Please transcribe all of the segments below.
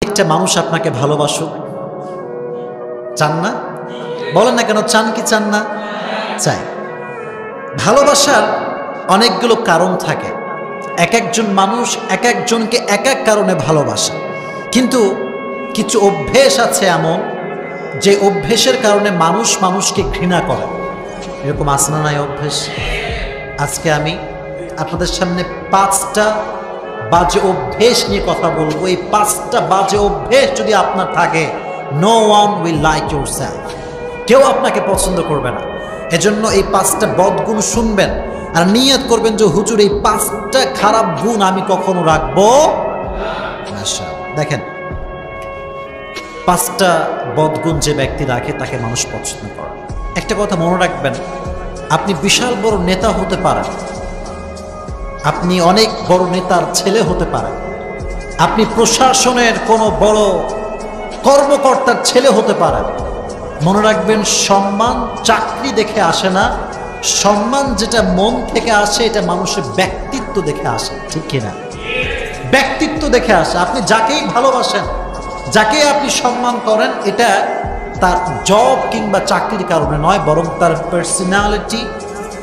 একটা মানুষ আপনাকে ভালোবাসুক, চান না? বলেন না কেন, চান কি চান না? চাই। ভালোবাসার অনেকগুলো কারণ থাকে, এক একজন মানুষ এক একজনকে এক এক কারণে ভালোবাসে, কিন্তু কিছু অভ্যেস আছে এমন যে অভ্যেসের কারণে মানুষ মানুষকে ঘৃণা করে। এরকম আছে না নাই অভ্যেস? আজকে আমি আপনাদের সামনে 5টা বাজে অভ্যেস নিয়ে কথা বলবো। এই 5টা বাজে অভ্যেস যদি আপনার থাকে, no one will like yourself, কেউ আপনাকে পছন্দ করবে না। এজন্য এই 5টা বদগুণ শুনবেন আর নিয়ত করবেন যে হুজুর এই 5টা খারাপ গুণ আমি কখনো রাখবো না। দেখেন, 5টা বদগুণ যে ব্যক্তি রাখে তাকে মানুষ পছন্দ করে। একটা কথা মনে রাখবেন, আপনি বিশাল বড় নেতা হতে পারেন, আপনি অনেক বড় নেতার ছেলে হতে পারেন, আপনি প্রশাসনের কোনো বড় কর্মকর্তার ছেলে হতে পারেন। মনে রাখবেন, সম্মান চাকরি দেখে আসে না, সম্মান যেটা মন থেকে আসে এটা মানুষের ব্যক্তিত্ব দেখে আসে, ঠিক কিনা? ব্যক্তিত্ব দেখে আসে। আপনি যাকেই ভালোবাসেন, যাকে আপনি সম্মান করেন, এটা তার জব কিংবা চাকরির কারণে নয়, বরং তার পার্সোনালিটি,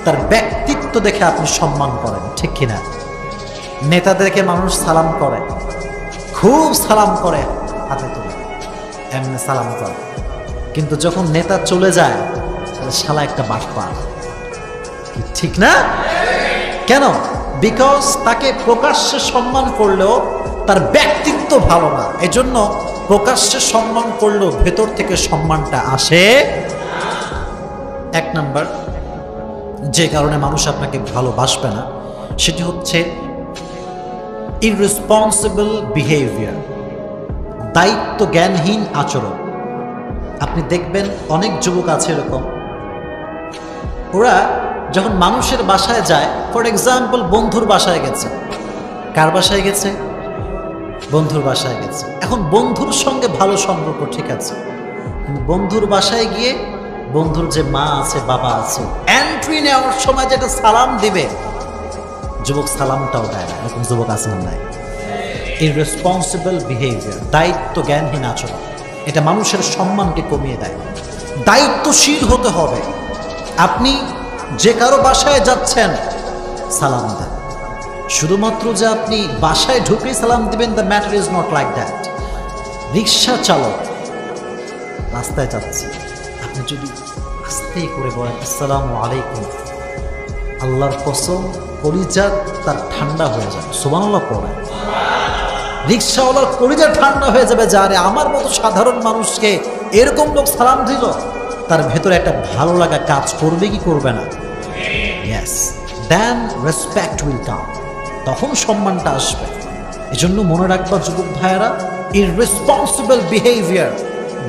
তার ব্যক্তিত্ব দেখে আপনি সম্মান করেন, ঠিক কিনা? নেতাদেরকে মানুষ সালাম করে, খুব সালাম করে, হাতে তুলে এমনি সালাম করে, কিন্তু যখন নেতা চলে যায় শালা একটা বাটপার, ঠিক না? কেন? বিকজ তাকে প্রকাশ্যে সম্মান করলেও তার ব্যক্তিত্ব ভালো না, এজন্য প্রকাশ্যে সম্মান করলেও ভেতর থেকে সম্মানটা আসে। 1 নাম্বার যে কারণে মানুষ আপনাকে ভালোবাসবে না সেটি হচ্ছে ইররেসপন্সিবল বিহেভিয়ার, দায়িত্ব জ্ঞানহীন আচরণ। আপনি দেখবেন অনেক যুবক আছে এরকম, ওরা যখন মানুষের বাসায় যায়, ফর এক্সাম্পল বন্ধুর বাসায় গেছে, কার বাসায় গেছে? বন্ধুর বাসায় গেছে। এখন বন্ধুর সঙ্গে ভালো সম্পর্ক, ঠিক আছে, কিন্তু বন্ধুর বাসায় গিয়ে বন্ধুর যে মা আছে, বাবা আছে, এন্ট্রি নেওয়ার সময় যেটা সালাম দিবে, যুবক সালামটাও দেয় না। এরকম যুবক আছে না নাই? ইররেসপন্সিবল বিহেভিয়ার, দায়িত্ব জ্ঞানহীন আচরণ, এটা মানুষের সম্মানকে কমিয়ে দেয়। দায়িত্বশীল হতে হবে। আপনি যে কারো বাসায় যাচ্ছেন, সালাম দেন। শুধুমাত্র যে আপনি বাসায় ঢুকেই সালাম দিবেন, the matter is not like that. Rickshaw চালক রাস্তায় যাচ্ছে, আপনি যদি আস্তে করে বলেন আসসালামু আলাইকুম, আল্লাহর কসম কলিজা তার ঠান্ডা হয়ে যাবে। সুবহানাল্লাহ পড়ে, রিক্সাওয়ালার কলিজা ঠান্ডা হয়ে যাবে, যারে আমার মতো সাধারণ মানুষকে এরকম লোক সালাম দিল, তার ভেতরে একটা ভালো লাগা কাজ করবে কি করবে না? Yes, then respect will come, তখন সম্মানটা আসবে। এজন্য মনে রাখবা যুবক ভাইয়েরা, ইররেসপন্সিবল বিহেভিয়ার,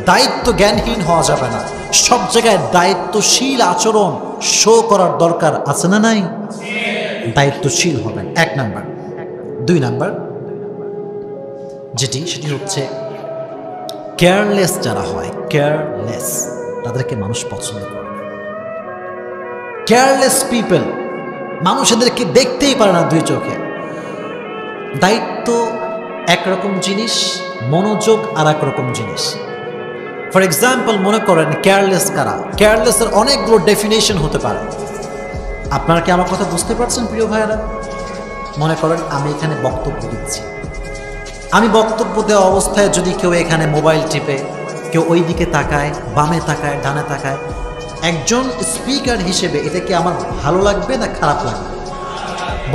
দায়িত্ব জ্ঞানহীন হওয়া যাবে না। সব জায়গায় দায়িত্বশীল আচরণ শো করার দরকার আছে না নাই? দায়িত্বশীল হবেন, 1 নাম্বার। 2 নাম্বার সেটি হচ্ছে কেয়ারলেস যারা হয়, কেয়ারলেস, তাদেরকে মানুষ পছন্দ করে না। কেয়ারলেস পিপল, মানুষ এদেরকে দেখতেই পারে না 2 চোখে। দায়িত্ব একরকম জিনিস, মনোযোগ আর একরকম জিনিস। ফর এক্সাম্পল মনে করেন কেয়ারলেস কারা? কেয়ারলেসের অনেকগুলো ডেফিনেশন হতে পারে। আপনারা কি আমার কথা বুঝতে পারছেন প্রিয় ভাইয়েরা? মনে করেন আমি এখানে বক্তব্য দিচ্ছি, আমি বক্তব্য দেওয়া অবস্থায় যদি কেউ এখানে মোবাইল টিপে, কেউ ওই দিকে তাকায়, বামে তাকায়, ডানে তাকায়, একজন স্পিকার হিসেবে এটা কি আমার ভালো লাগবে না খারাপ লাগবে?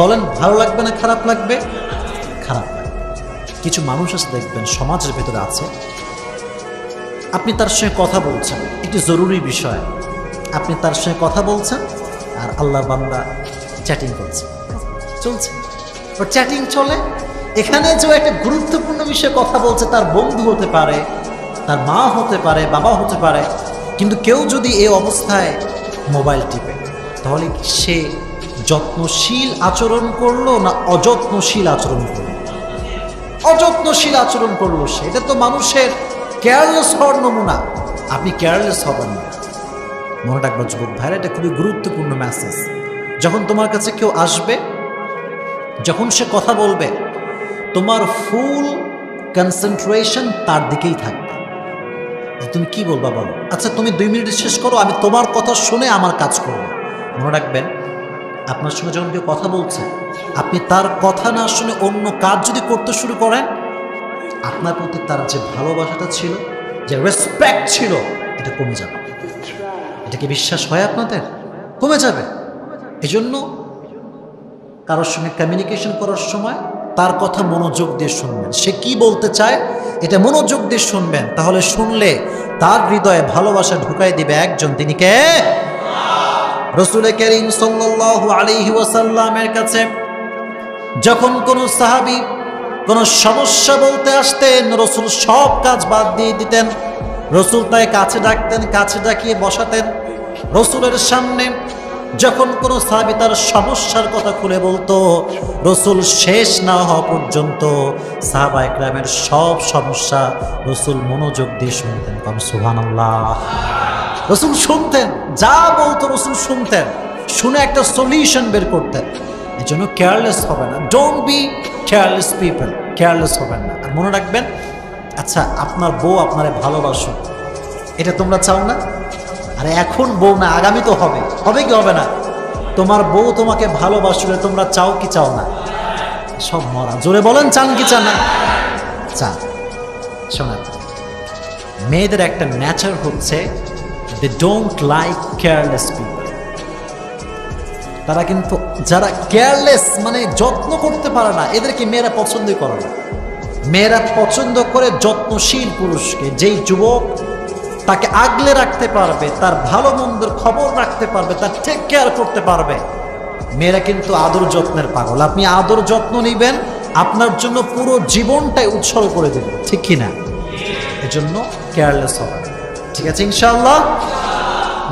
বলেন, ভালো লাগবে না খারাপ লাগবে? খারাপ লাগবে। কিছু মানুষ আছে দেখবেন সমাজের ভেতরে আছে, আপনি তার সঙ্গে কথা বলছেন, একটি জরুরি বিষয়, আপনি তার সঙ্গে কথা বলছেন আর আল্লাহর বান্দা চ্যাটিং করছে, চলছে, ওর চ্যাটিং চলে। এখানে যে একটা গুরুত্বপূর্ণ বিষয়ে কথা বলছে, তার বন্ধু হতে পারে, তার মা হতে পারে, বাবা হতে পারে, কিন্তু কেউ যদি এই অবস্থায় মোবাইল টিপে, তাহলে সে যত্নশীল আচরণ করলো না অযত্নশীল আচরণ করলো? অযত্নশীল আচরণ করলো সে। এটা তো মানুষের কেয়ারলেস হওয়ার নমুনা। আপনি কেয়ারলেস হবেন না। মনে রাখবেন যুবক ভাইরা, এটা খুবই গুরুত্বপূর্ণ মেসেজ। যখন তোমার কাছে কেউ আসবে, যখন সে কথা বলবে, তোমার ফুল কনসেন্ট্রেশন তার দিকেই থাকবে। তুমি কি বলবা বলো, আচ্ছা তুমি 2 মিনিট শেষ করো, আমি তোমার কথা শুনে আমার কাজ করবো। মনে রাখবেন, আপনার সঙ্গে যখন কেউ কথা বলছে, আপনি তার কথা না শুনে অন্য কাজ যদি করতে শুরু করেন, আপনার প্রতি তার যে ভালোবাসাটা ছিল, যে রেসপেক্ট ছিল, এটা কমে যাবে। এটা কি বিশ্বাস হয় আপনাদের? কমে যাবে। এজন্য কারোর সঙ্গে কমিউনিকেশন করার সময় তার কথা মনোযোগ দিয়ে শুনবেন। সে কি বলতে চায় এটা মনোযোগ দিয়ে শুনবেন, তাহলে শুনলে তার হৃদয়ে ভালোবাসা ঢুকাই দিবে একজন, তিনি কে? রাসূল করিম সাল্লাল্লাহু আলাইহি ওয়াসাল্লামের কাছে যখন কোনো সাহাবী কোনো সমস্যা বলতে আসতেন, রাসূল সব কাজ বাদ দিয়ে দিতেন। রাসূল তাকে কাছে ডাকতেন, কাছে ডাকিয়ে বসাতেন। রাসূলের সামনে যখন কোনো সাহাবী তার সমস্যার কথা খুলে বলতো, রাসূল শেষ না হওয়া পর্যন্ত সাহাবা একরামের সব সমস্যা রাসূল মনোযোগ দিয়ে শুনতেন। সুবহানাল্লাহ। রাসূল শুনতেন, যা বলতো রাসূল শুনতেন, শুনে একটা সলিউশন বের করতেন। এই জন্য কেয়ারলেস হবে না। Don't be careless people. Careless হবেন না। আর মনে রাখবেন, আচ্ছা আপনার বউ আপনারে ভালোবাসো, এটা তোমরা চাও না? আরে এখন বউ না, আগামী তো হবে। হবে কি হবে না? তোমার বউ তোমাকে ভালোবাসলে তোমরা চাও কি চাও না? সব মরা। জোরে বলেন, চান কি চান না? চান। শোনেন, মেয়েদের একটা নেচার হচ্ছে they don't like careless people. তারা কিন্তু যারা কেয়ারলেস মানে যত্ন করতে পারে না, এদেরকে মেয়েরা পছন্দই করে না। মেয়েরা পছন্দ করে যত্নশীল পুরুষকে, যেই যুবক তাকে আগলে রাখতে পারবে, তার ভালো মন্দের খবর রাখতে পারবে, তার টেক কেয়ার করতে পারবে। মেয়েরা কিন্তু আদর যত্নের পাগল। আপনি আদর যত্ন নিবেন, আপনার জন্য পুরো জীবনটাই উৎসর্গ করে দেবে, ঠিক কিনা? এজন্য কেয়ারলেস হবে। ঠিক আছে ইনশাআল্লাহ?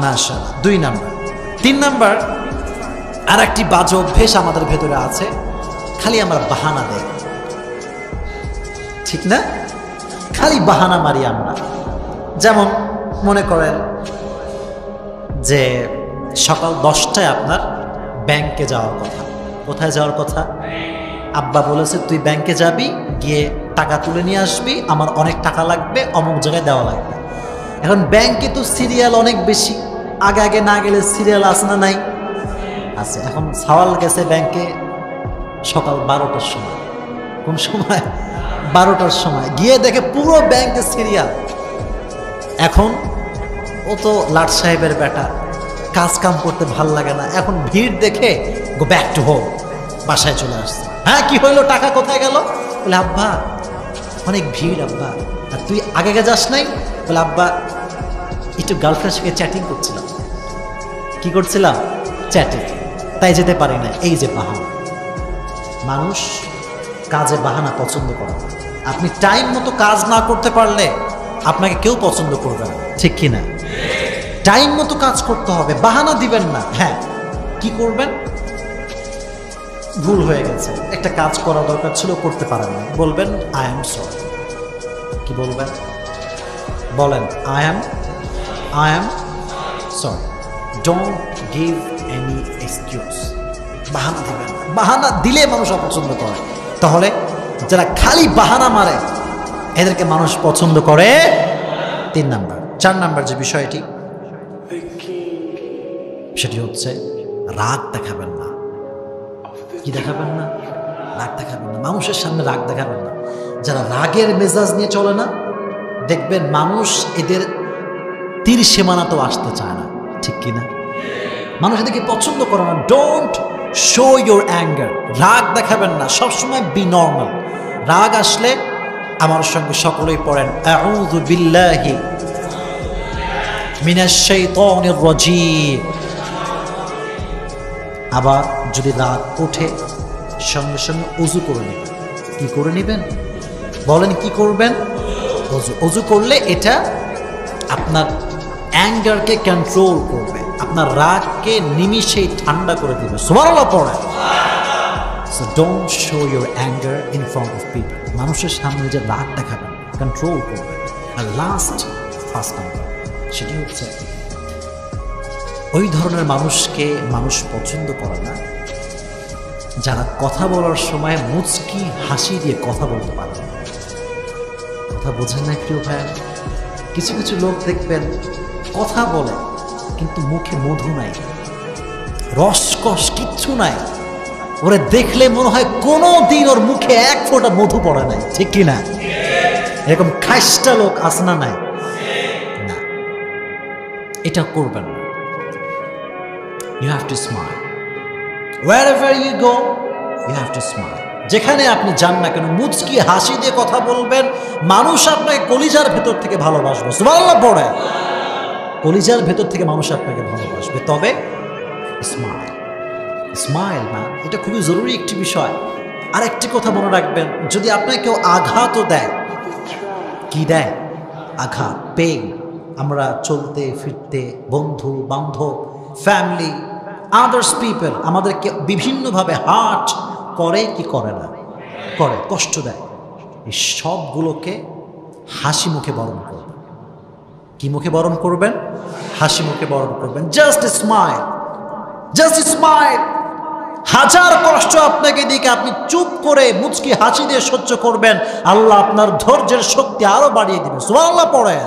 মাশাআল্লাহ। 2 নাম্বার। 3 নাম্বার, আর একটি বাজে অভ্যেস আমাদের ভেতরে আছে, খালি আমরা বাহানা দেই, ঠিক না? খালি বাহানা মারি আমরা। যেমন মনে করেন যে সকাল 10টায় আপনার ব্যাংকে যাওয়ার কথা। কোথায় যাওয়ার কথা? আব্বা বলেছে তুই ব্যাংকে যাবি, গিয়ে টাকা তুলে নিয়ে আসবি, আমার অনেক টাকা লাগবে, অমুক জায়গায় দেওয়া লাগবে। এখন ব্যাংকে তো সিরিয়াল অনেক বেশি, আগে আগে না গেলে সিরিয়াল আছে না নাই? আছে। এখন সাওয়াল গেছে ব্যাংকে সকাল 12টার সময়। কোন সময়? 12টার সময়। গিয়ে দেখে পুরো ব্যাংকে সিরিয়াল। এখন ও তো লাট সাহেবের বেটা, কাজ কাম করতে ভাল লাগে না, এখন ভিড় দেখে গো ব্যাক টু হোম, বাসায় চলে আসছে। হ্যাঁ কি হইলো, টাকা কোথায় গেল? বলে আব্বা অনেক ভিড় আব্বা। আর তুই আগে যাস নাই? বলে আব্বা একটু গার্লফ্রেন্ডের সঙ্গে চ্যাটিং করছিলাম। কি করছিলাম? চ্যাটিং, তাই যেতে পারি না। এই যে বাহানা। মানুষ কাজে বাহানা পছন্দ করে না। আপনি টাইম মতো কাজ না করতে পারলে আপনাকে কেউ পছন্দ করবে না, ঠিক কিনা? টাইম মতো কাজ করতে হবে, বাহানা দিবেন না। হ্যাঁ কি করবেন? ভুল হয়ে গেছে, একটা কাজ করা দরকার ছিল, করতে পারেন না, বলবেন আই এম সরি। কি বলবেন? বলেন I am sorry. Don't give any excuse. বাহানা দিবেন না। বাহানা দিলে মানুষ অপছন্দ করে। তাহলে যারা খালি বাহানা মারে এদেরকে মানুষ পছন্দ করে। 3 নাম্বার। 4 নাম্বার যে বিষয়টি, সেটি হচ্ছে রাগ দেখাবেন না। কি দেখাবেন না? রাগ দেখাবেন না। মানুষের সামনে রাগ দেখাবেন না। যারা রাগের মেজাজ নিয়ে চলে না, দেখবেন মানুষ এদের তীর সীমানাতেও আসতে চায় না, ঠিক কিনা? মানুষ এদেরকে পছন্দ করে না। Don't show your anger. রাগ দেখাবেন না, সবসময় বি নর্মাল। রাগ আসলে আমার সঙ্গে সকলেই পড়েন আউযু বিল্লাহি মিনাশ শাইতানির রাজীম। আবার যদি রাগ ওঠে সঙ্গে সঙ্গে ওযু করে নেবেন। কি করে নেবেন? বলেন কি করবেন? ওযু। ওযু করলে এটা আপনার অ্যাঙ্গারকে কন্ট্রোল করবে, আপনার রাগকে নিমিষেই ঠান্ডা করে দিবে। সুবহানাল্লাহ পড়েন। So don't show your anger in front of people. মানুষের সামনে যে রাগ দেখাবেন, কন্ট্রোল করবেন। আর লাস্ট 5 নাম্বার, সেটি হচ্ছে ওই ধরনের মানুষকে মানুষ পছন্দ করে না যারা কথা বলার সময় মুচকি হাসি দিয়ে কথা বলতে পারে না। কথা বোঝেন না প্রিয় ভাই? কিছু কিছু লোক দেখবেন কথা বলে কিন্তু মুখে মধু নাই, রসকস কিচ্ছু নাই। ওরে দেখলে মনে হয় কোনো দিন ওর মুখে এক ফোঁটা মধু পড়ে নাই, ঠিক কি না? এরকম খাইস্টা লোক আছে না? নাই না, এটা করবেন না। You have to smile wherever you go, you have to smile. যেখানে আপনি যান না কেন মুচকি হাসি দিয়ে কথা বলবেন, মানুষ আপনাকে কলিজার ভেতর থেকে ভালোবাসবে। সুবহানাল্লাহ পড়ে, কলিজার ভেতর থেকে মানুষ আপনাকে ভালোবাসবে। তবে স্মাইল, স্মাইল না, এটা খুবই জরুরি একটি বিষয়। আর একটি কথা মনে রাখবেন, যদি আপনাকে কেউ আঘাতও দেয়, কি দেয়? আঘাত, পেইন। আমরা চলতে ফিরতে, বন্ধু বান্ধব, ফ্যামিলি, আদার্স পিপল আমাদেরকে বিভিন্নভাবে হার্ট করে কি করে না? করে, কষ্ট দেয়। এই সবগুলোকে হাসি মুখে বরণ করবেন। কি মুখে বরণ করবেন? হাসি মুখে বরণ করবেন। Just smile, just smile. হাজার কষ্ট আপনাকে দিকে আপনি চুপ করে মুচকি হাসি দিয়ে সহ্য করবেন, আল্লাহ আপনার ধৈর্যের শক্তি আরো বাড়িয়ে দিবেন। সুবহানাল্লাহ পড়েন।